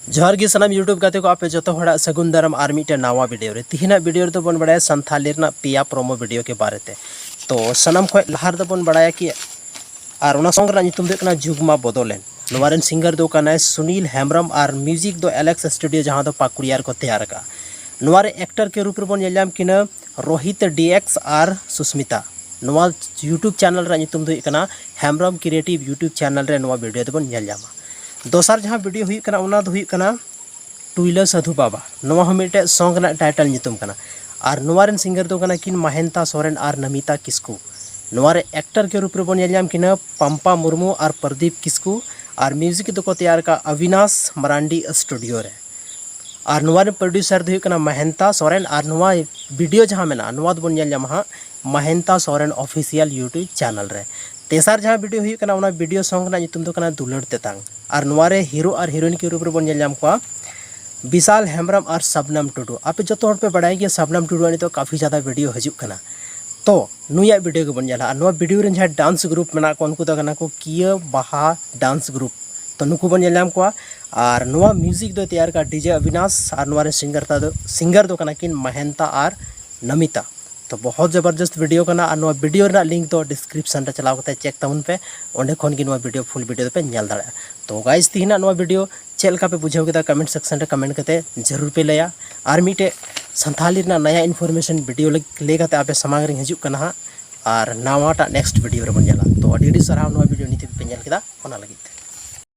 जोहार गे सनाम यूट्यूब गाते को आपे जो हड़ा सगुन दाराम आर मिटे नावा वीडियो रे तिहिना वीडियो रे तो बन बड़ाया संथाली रना पिया प्रोमो वीडियो के बारे ते तो सनाम खय लहार दो बन बड़ाया कि आर उना सॉन्ग रा नितुम दो कना जुगमा बदलेन नोवारेन सिंगर दो कना सुनील हेम्ब्रम आर म्यूजिक दो एलेक्स स्टूडियो जहां दो पाकुड़ियार को तैयार का नोवारे एक्टर के रूप रे बन नेलाम किना रोहित डीएक्स आर सुस्मिता नोवा यूट्यूब चैनल रा नितुम दो कना हेम्ब्रम क्रिएटिव यूट्यूब चैनल रे नोवा वीडियो दो बन नेलामा दोसार जहाँ वीडियो हुई कना उना दो हुई कना टुइला साधु बाबा नोवा हम मिटे सॉन्ग ना टाइटल नितुम कना आर नोवारेन सिंगर दो कना किन महेंता सोरेन आर नमिता किस्कू नोवारे एक्टर के रूप रे बन नेलाम किना पंपा मुर्मू आर प्रदीप किस्कू आर म्यूजिक दो को तैयार का अविनाश मरांडी स्टूडियो रे आर नोवारे प्रोड्यूसर दो हुई कना महेंता सोरेन आर नोवा वीडियो जहाँ मेना नोवा दो बन नेलाम हा Mahenta Soren official YouTube channel रे तेसार जहाँ वीडियो हुई कना उना वीडियो सॉन्ग ना नितुम दो कना दुलड़ तेतांग आर नोवारे हीरो आर हीरोइन के रूप रे बन नेलाम को विशाल हेम्ब्रम और सबनम टुडू आपे जो तोड़ पे बड़ाई कि सबनम टुडू तो काफ़ी ज़्यादा वीडियो हजू कना तो नुया वीडियो को बन जाला और नुआ वीडियो रे जहाँ डांस ग्रुप मेना को उनको तो कना को किया बाहा डांस ग्रुप तो नुकु बन नेलाम को और नुआ म्यूजिक दो तैयार का डीजे अविनाश और नुआरे सिंगर दो कना किन महेंता और नमिता तो बहुत ज़बरदस्त वीडियो कना और नुआ वीडियो रा लिंक तो डिस्क्रिप्शन रे चलाव कते चेक ताउन पे ओंडे खन कि नुआ वीडियो फुल वीडियो पे नेल दाड़ा तो गाइस तिहिना नुआ वीडियो चेल का पे बुझाव केदा कमेंट सेक्शन रे कमेंट कते जरूर पे लया और मिटे संथाली ना नया इन्फॉर्मेशन वीडियो ले कते आपे समांग रे हजू कना और नावाटा नेक्स्ट वीडियो रे बन जाला तो अडी सराव नुआ वीडियो नीति पे नेल केदा ओना लगित